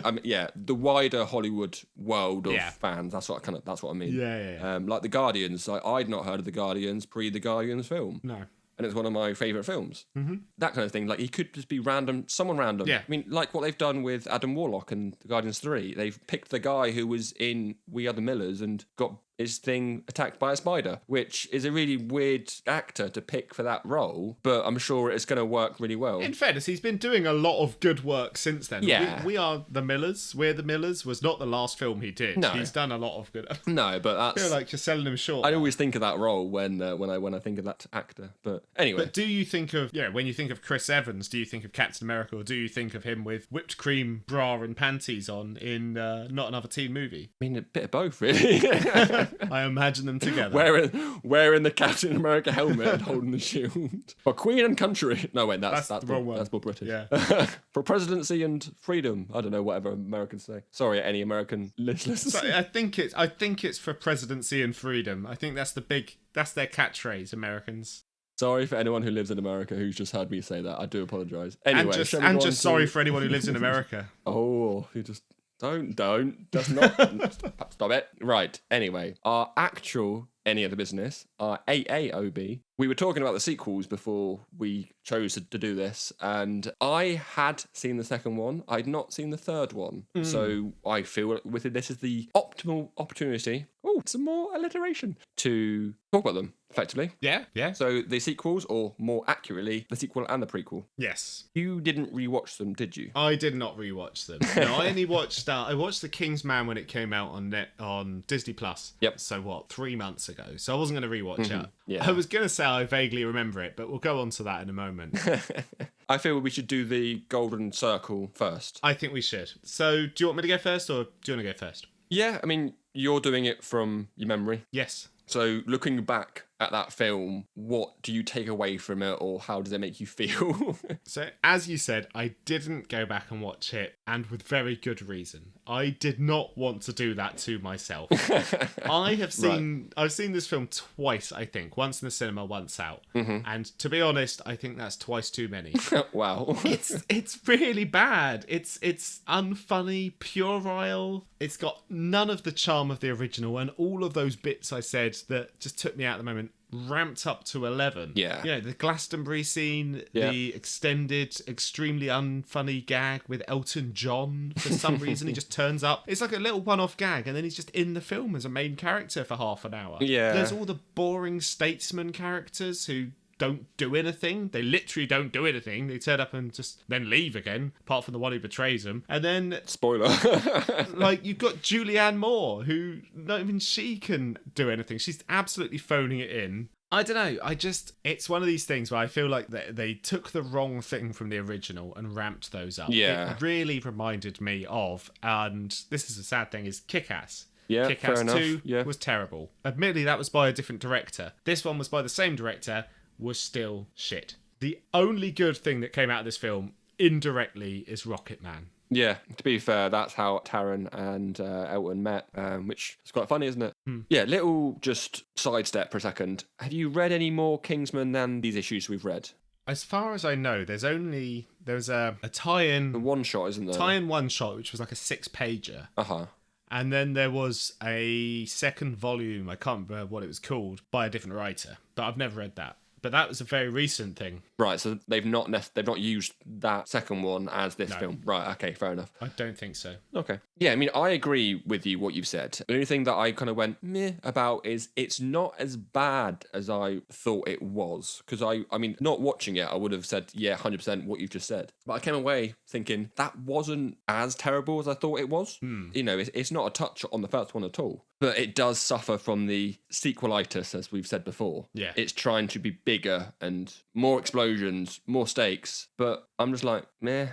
the wider Hollywood world of Yeah. fans, that's what I mean. Yeah. Like The Guardians, I'd not heard of The Guardians pre The Guardians film. No. And it's one of my favourite films. Mm-hmm. That kind of thing. Like, he could just be someone random. Yeah. I mean, like what they've done with Adam Warlock and The Guardians 3. They've picked the guy who was in We Are the Millers and got is being attacked by a spider, which is a really weird actor to pick for that role, but I'm sure it's going to work really well. In fairness, he's been doing a lot of good work since then. Yeah. We are the Millars. We're the Millars was not the last film he did. No. He's done a lot of good. No, but I that's... feel like you're selling him short. I always think of that role when I think of that actor. But anyway. But do you think of, when you think of Chris Evans, do you think of Captain America, or do you think of him with whipped cream bra and panties on in Not Another Teen Movie? I mean, a bit of both, really. I imagine them together. Wearing the Captain America helmet and holding the shield. For Queen and Country. No, wait, that's the wrong one. That's more British. Yeah. For presidency and freedom. I don't know, whatever Americans say. Sorry, any American listeners. So I think it's for presidency and freedom. I think that's their catchphrase, Americans. Sorry for anyone who lives in America who's just heard me say that. I do apologise. Anyway, and just sorry for anyone who lives in America. Oh, you just don't. That's not. Stop it. Right. Anyway, our actual Any Other Business, our AAOB. We were talking about the sequels before we chose to do this, and I had seen the second one. I'd not seen the third one. So I feel with this is the optimal opportunity. Oh, some more alliteration to talk about them, effectively. Yeah. So the sequels, or more accurately, the sequel and the prequel. Yes. You didn't rewatch them, did you? I did not rewatch them. No, I only watched. I watched the Kingsman when it came out on Disney Plus. Yep. So 3 months ago. So I wasn't going to rewatch it. Yeah. I was going to say I vaguely remember it, but we'll go on to that in a moment. I feel we should do the golden circle first. I think we should. So do you want me to go first, or do you want to go first? Yeah, I mean, you're doing it from your memory. Yes. So looking back at that film, what do you take away from it, or how does it make you feel? So, as you said, I didn't go back and watch it, and with very good reason. I did not want to do that to myself. I've seen this film twice, I think. Once in the cinema, once out. And to be honest, I think that's twice too many. Wow. It's really bad. It's unfunny, puerile. It's got none of the charm of the original, and all of those bits I said that just took me out at the moment ramped up to 11. Yeah. The Glastonbury scene, the extended, extremely unfunny gag with Elton John. For some reason, he just turns up. It's like a little one-off gag, and then he's just in the film as a main character for half an hour. Yeah. There's all the boring statesman characters who don't do anything. They literally don't do anything. They turn up and just then leave again, apart from the one who betrays them. And then... Spoiler. You've got Julianne Moore, who not even she can do anything. She's absolutely phoning it in. I don't know. It's one of these things where I feel like they took the wrong thing from the original and ramped those up. Yeah. It really reminded me of, and this is a sad thing, is Kick-Ass. Yeah, Kick-Ass fair enough. 2 was terrible. Admittedly, that was by a different director. This one was by the same director, was still shit. The only good thing that came out of this film, indirectly, is Rocket Man. Yeah, to be fair, that's how Taron and Elton met, which is quite funny, isn't it? Yeah, little just sidestep for a second. Have you read any more Kingsman than these issues we've read? As far as I know, there's a tie-in... The one-shot, isn't there? Tie-in one-shot, which was like a 6-pager. Uh-huh. And then there was a second volume, I can't remember what it was called, by a different writer. But I've never read that. But that was a very recent thing. Right, so they've not used that second one as this film. Right, okay, fair enough. I don't think so. Okay. Yeah, I mean, I agree with you what you've said. The only thing that I kind of went meh about is it's not as bad as I thought it was. Because I mean, not watching it, I would have said, yeah, 100% what you've just said. But I came away thinking that wasn't as terrible as I thought it was. You know, it's not a touch on the first one at all. But it does suffer from the sequelitis, as we've said before. Yeah. It's trying to be bigger and more explosions, more stakes. But I'm just like, meh.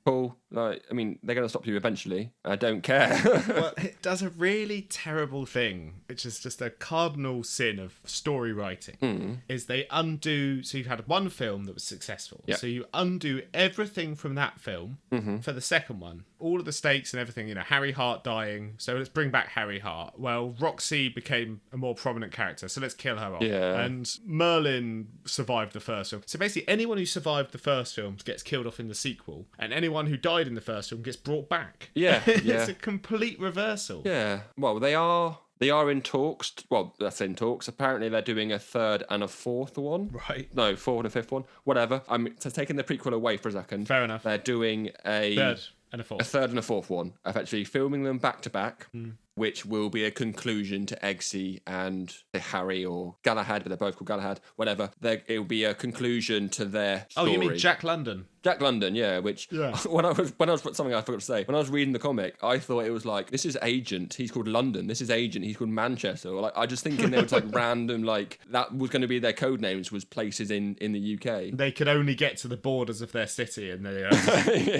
Cool. Like, I mean, they're going to stop you eventually. I don't care. Well, it does a really terrible thing, which is just a cardinal sin of story writing, is they undo... So you've had one film that was successful. Yep. So you undo everything from that film for the second one. All of the stakes and everything, Harry Hart dying. So let's bring back Harry Hart. Well, Roxy became a more prominent character, so let's kill her off. Yeah. And Merlin survived the first film. So basically, anyone who survived the first film gets killed off in the sequel. And anyone who died in the first film gets brought back. Yeah, It's a complete reversal. Yeah. Well, they are in talks. Well, that's in talks. Apparently, they're doing a third and a fourth one. Right. No, fourth and a fifth one. Whatever. I'm taking the prequel away for a second. Fair enough. They're doing a Third and a fourth. A third and a fourth one. Effectively filming them back to back. which will be a conclusion to Eggsy and Harry or Galahad, but they're both called Galahad, whatever. It will be a conclusion to their story. Oh, you mean Jack London? Jack London, yeah, which when I was something I forgot to say. When I was reading the comic, I thought it was like, this is Agent, he's called London. This is Agent, he's called Manchester. Or like I just thinking there was like random, like that was going to be their code names, was places in the UK. They could only get to the borders of their city, and they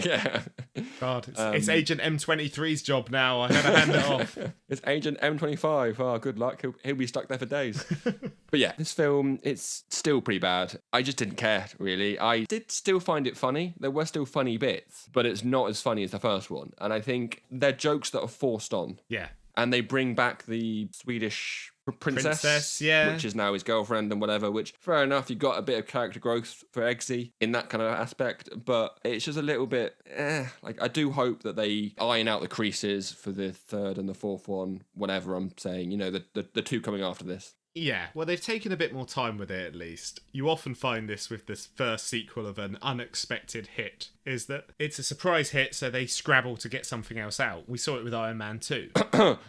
yeah. God, it's Agent M23's job now. I had to hand it off. It's Agent M25. Oh, good luck. He'll be stuck there for days. But yeah, this film, it's still pretty bad. I just didn't care, really. I did still find it funny. There were still funny bits, but it's not as funny as the first one. And I think they're jokes that are forced on. Yeah. And they bring back the Swedish princess, yeah, which is now his girlfriend and whatever, which, fair enough, you got a bit of character growth for Eggsy in that kind of aspect, but it's just a little bit, like, I do hope that they iron out the creases for the third and the fourth one, whatever I'm saying, you know, the two coming after this. Yeah, well, they've taken a bit more time with it, at least. You often find this with this first sequel of an unexpected hit, is that it's a surprise hit, so they scrabble to get something else out. We saw it with Iron Man 2.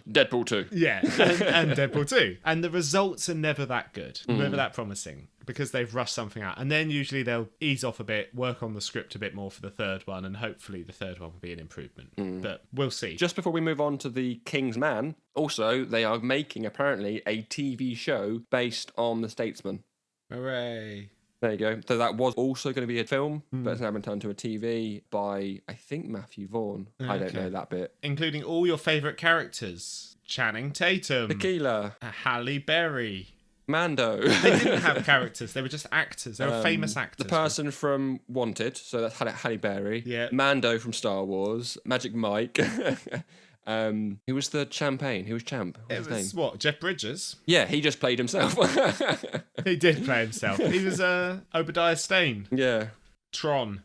Deadpool 2. Yeah, and Deadpool 2. And the results are never that good, never that promising, because they've rushed something out. And then usually they'll ease off a bit, work on the script a bit more for the third one, and hopefully the third one will be an improvement. But we'll see. Just before we move on to the Kingsman, also, they are making, apparently, a TV show based on The Statesman. Hooray. There you go. So that was also going to be a film, but it's now been turned to a TV by, I think, Matthew Vaughn. Okay. I don't know that bit. Including all your favourite characters. Channing Tatum. Tequila. Halle Berry. Mando. They didn't have characters. They were just actors. They were famous actors. The person from Wanted, so that's Halle Berry. Yeah. Mando from Star Wars. Magic Mike. Who was the champagne? Who was Champ? It was what? Jeff Bridges? Yeah, he just played himself. He did play himself. He was Obadiah Stane. Yeah. Tron.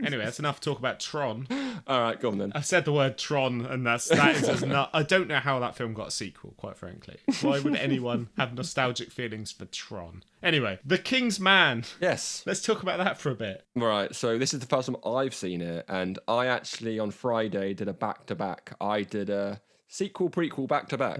Anyway, that's enough talk about Tron. All right, go on then. I said the word Tron, and that is as I don't know how that film got a sequel, quite frankly. Why would anyone have nostalgic feelings for Tron? Anyway, The Kingsman. Yes. Let's talk about that for a bit. Right, so this is the first time I've seen it, and I actually, on Friday, did a back-to-back. I did a sequel-prequel back-to-back,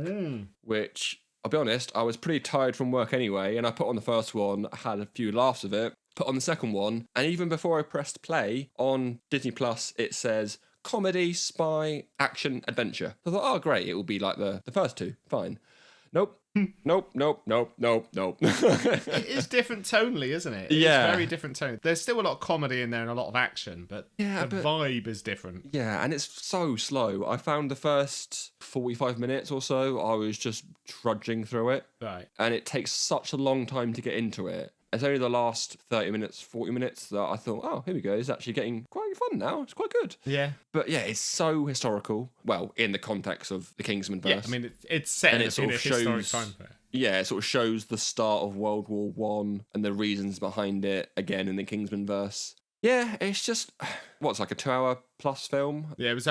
which, I'll be honest, I was pretty tired from work anyway, and I put on the first one, had a few laughs of it, put on the second one, and even before I pressed play on Disney Plus, it says comedy, spy, action, adventure. I thought, oh great, it will be like the first two, fine. Nope. Nope. It is different tonally, isn't it? It's very different tone. There's still a lot of comedy in there and a lot of action, but the vibe is different. Yeah, and it's so slow. I found the first 45 minutes or so, I was just trudging through it. Right. And it takes such a long time to get into it. It's only the last 30 minutes, 40 minutes that I thought, oh, here we go. It's actually getting quite fun now. It's quite good. Yeah. But yeah, it's so historical. Well, in the context of the Kingsman verse. Yeah, I mean, it's set in a historic time. Yeah, it sort of shows the start of World War One and the reasons behind it, again, in the Kingsman verse. Yeah, it's just, what's like a 2-hour plus film? Yeah, it was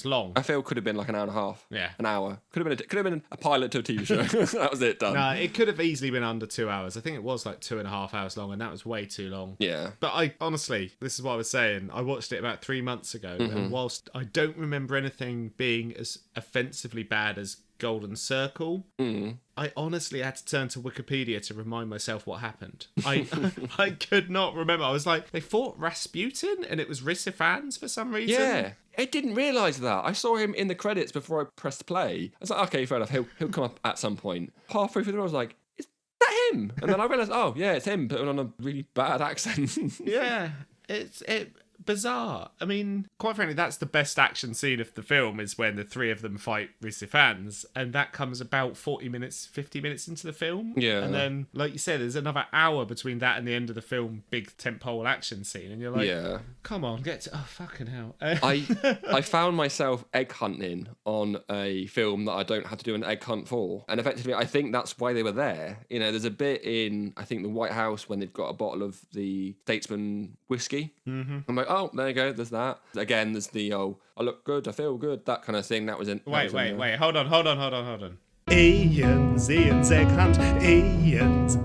long. I feel it could have been like an hour and a half. Yeah. An hour. Could have been a pilot to a TV show. That was it, done. No, it could have easily been under 2 hours. I think it was like 2.5 hours long, and that was way too long. Yeah. But I honestly, this is what I was saying. I watched it about 3 months ago, and whilst I don't remember anything being as offensively bad as Golden Circle, I honestly had to turn to Wikipedia to remind myself what happened. I could not remember. I was like, they fought Rasputin and it was Rissifans for some reason. Yeah, I didn't realise that. I saw him in the credits before I pressed play. I was like, okay, fair enough. He'll come up at some point. Halfway through the I was like, is that him? And then I realised, oh yeah, it's him, but on a really bad accent. Yeah, it's bizarre. I mean, quite frankly, that's the best action scene of the film, is when the three of them fight Rissifans, and that comes about 50 minutes into the film. Yeah. And then, like you said, there's another hour between that and the end of the film, big tentpole action scene, and you're like, come on, get to... Oh, fucking hell. I found myself egg hunting on a film that I don't have to do an egg hunt for, and effectively, I think that's why they were there. You know, there's a bit in, I think, the White House when they've got a bottle of the Statesman whiskey. I'm like, oh, there you go, there's that. Again, there's the, I look good, I feel good, that kind of thing. That was in... Wait, hold on. Iain's egg hunt. Iain's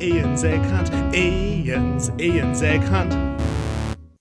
egg hunt.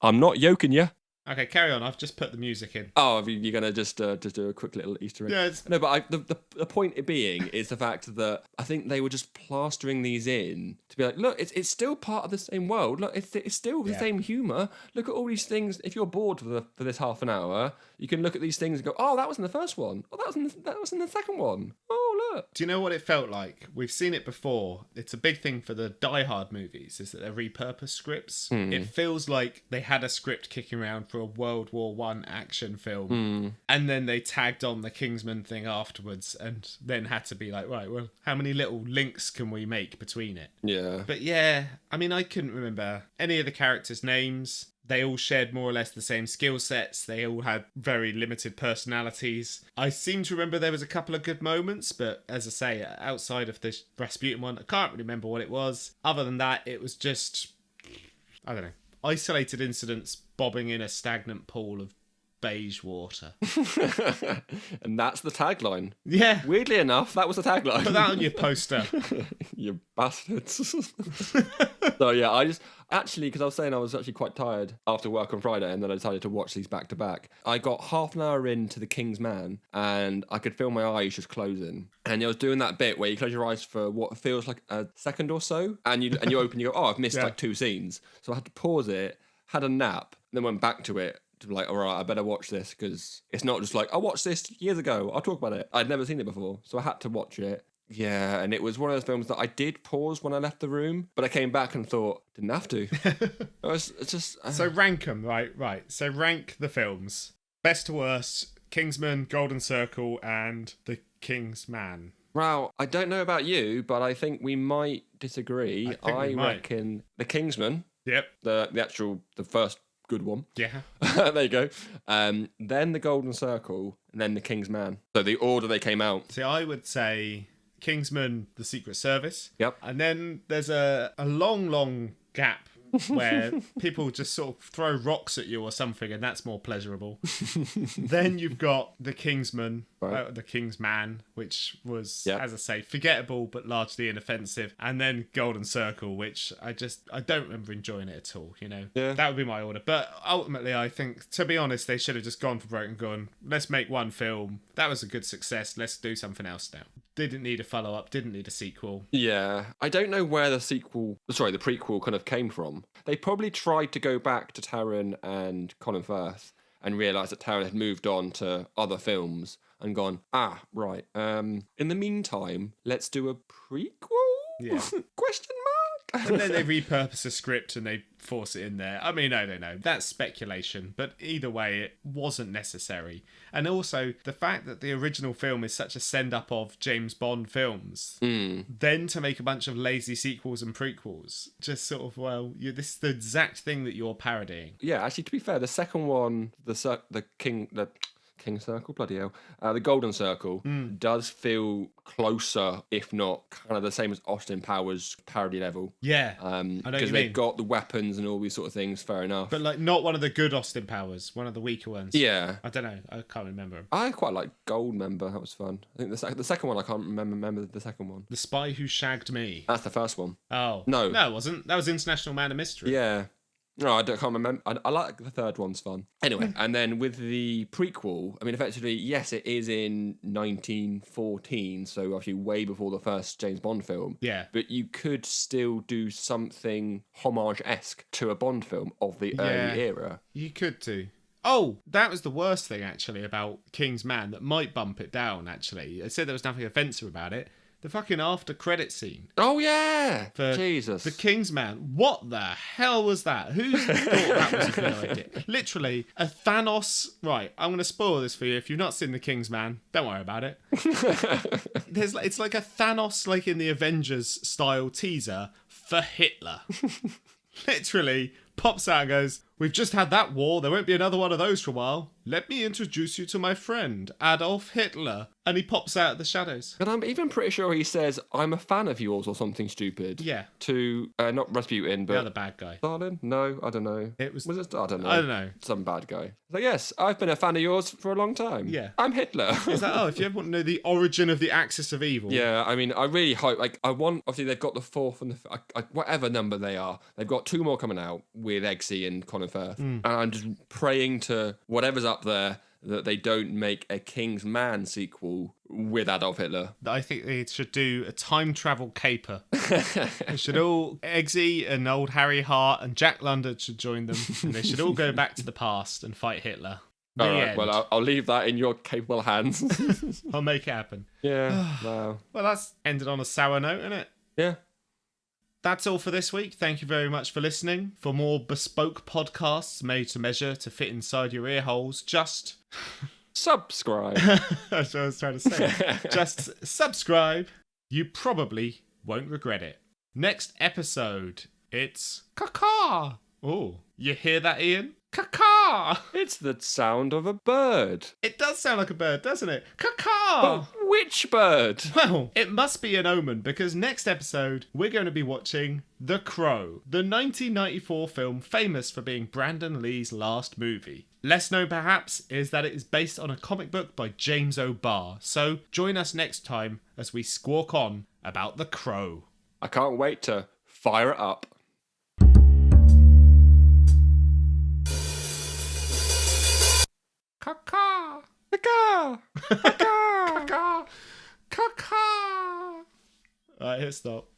I'm not yoking you. Okay, carry on. I've just put the music in. Oh, you're gonna just do a quick little Easter egg? Yeah, no, but the point being is the fact that I think they were just plastering these in to be like, look, it's still part of the same world. Look, it's still the same humour. Look at all these things. If you're bored for this half an hour, you can look at these things and go, oh, that was in the first one. Oh, that was in the second one. Oh, look. Do you know what it felt like? We've seen it before. It's a big thing for the Die Hard movies, is that they're repurposed scripts. It feels like they had a script kicking around for a World War One action film, and then they tagged on the Kingsman thing afterwards, and then had to be like, right, well, how many little links can we make between it? Yeah. But yeah, I mean, I couldn't remember any of the characters' names. They all shared more or less the same skill sets. They all had very limited personalities. I seem to remember there was a couple of good moments, but as I say, outside of the Rasputin one, I can't really remember what it was. Other than that, it was just, I don't know, isolated incidents bobbing in a stagnant pool of beige water. And that's the tagline. Yeah. Weirdly enough, that was the tagline. Put that on your poster. You bastards. So yeah, because I was saying I was actually quite tired after work on Friday, and then I decided to watch these back to back. I got half an hour into The Kingsman, and I could feel my eyes just closing. And I was doing that bit where you close your eyes for what feels like a second or so, and you open, you go, oh, I've missed like 2 scenes. So I had to pause it, had a nap, and then went back to it. To be like, all right, I better watch this, because it's not just like, I watched this years ago, I'll talk about it. I'd never seen it before, so I had to watch it. Yeah, and it was one of those films that I did pause when I left the room, but I came back and thought, didn't have to. It's just... So rank them, right. So rank the films. Best to worst, Kingsman, Golden Circle, and The Kingsman. Well, I don't know about you, but I think we might disagree. I reckon The Kingsman, Yep. the first good one. Yeah. There you go. Then The Golden Circle, and then The Kingsman. So the order they came out. See, I would say Kingsman, The Secret Service. Yep. And then there's a long gap where people just sort of throw rocks at you or something, and that's more pleasurable. Then you've got The Kingsman, The Kingsman, which was, as I say, forgettable but largely inoffensive. And then Golden Circle, which I don't remember enjoying it at all, you know? Yeah. That would be my order. But ultimately, I think, to be honest, they should have just gone for broke and gone, let's make one film. That was a good success. Let's do something else now. Didn't need a follow-up, didn't need a sequel. Yeah. I don't know where the prequel kind of came from. They probably tried to go back to Taron and Colin Firth and realised that Taron had moved on to other films and gone, right. In the meantime, let's do a prequel? Yeah. Question mark? And then they repurpose a script and they force it in there. I mean, I don't know. That's speculation. But either way, it wasn't necessary. And also, the fact that the original film is such a send-up of James Bond films, then to make a bunch of lazy sequels and prequels, just sort of, this is the exact thing that you're parodying. Yeah, actually, to be fair, the second one, the King Circle, bloody hell. The Golden Circle does feel closer, if not kind of the same as Austin Powers parody level. Yeah, because they've got the weapons and all these sort of things. Fair enough, but like not one of the good Austin Powers, one of the weaker ones. Yeah, I don't know. I can't remember. I quite like Goldmember. That was fun. I think the second one I can't remember the second one. The Spy Who Shagged Me. That's the first one. Oh no, it wasn't. That was International Man of Mystery. Yeah. No, I can't remember. I like the third one's fun. Anyway, and then with the prequel, I mean, effectively, yes, it is in 1914, so actually way before the first James Bond film. Yeah. But you could still do something homage-esque to a Bond film of the early era. You could do. Oh, that was the worst thing, actually, about Kingsman that might bump it down, actually. I said there was nothing offensive about it. The fucking after-credit scene. Oh, yeah! For Jesus. The Kingsman. What the hell was that? Who thought that was a good idea? Literally, a Thanos... Right, I'm going to spoil this for you. If you've not seen The Kingsman, don't worry about it. It's like a Thanos, like in the Avengers style teaser for Hitler. Literally pops out and goes, "We've just had that war. There won't be another one of those for a while. Let me introduce you to my friend, Adolf Hitler." And he pops out of the shadows. And I'm even pretty sure he says, "I'm a fan of yours," or something stupid. Yeah. To, not Rasputin, but... The other bad guy. Stalin? No, I don't know. Was it? I don't know. I don't know. Some bad guy. So yes, I've been a fan of yours for a long time. Yeah. I'm Hitler. It's like, if you ever want to know the origin of the axis of evil. Yeah, I mean, I really hope, obviously they've got the fourth and whatever number they are, they've got 2 more coming out with Eggsy and Colin cometh Earth. And I'm just praying to whatever's up there that they don't make a Kingsman sequel with Adolf Hitler. I think they should do a time travel caper. They should all, Eggsy and old Harry Hart and Jack London should join them, and they should all go back to the past and fight Hitler. All right, well, I'll leave that in your capable hands. I'll make it happen. Yeah, wow. Well, that's ended on a sour note, isn't it? Yeah. That's all for this week. Thank you very much for listening. For more bespoke podcasts made to measure to fit inside your ear holes, just... subscribe. That's what I was trying to say. Just subscribe. You probably won't regret it. Next episode, it's... Caw-caw. Oh, you hear that, Iain? Caw-caw. It's the sound of a bird. It does sound like a bird, doesn't it? Caw-caw. But which bird? Well, it must be an omen, because next episode, we're going to be watching The Crow, the 1994 film famous for being Brandon Lee's last movie. Less known, perhaps, is that it is based on a comic book by James O'Barr. So join us next time as we squawk on about The Crow. I can't wait to fire it up. Caw-caw. Caw-caw. Caw-caw. Caw-caw. Alright, hit stop.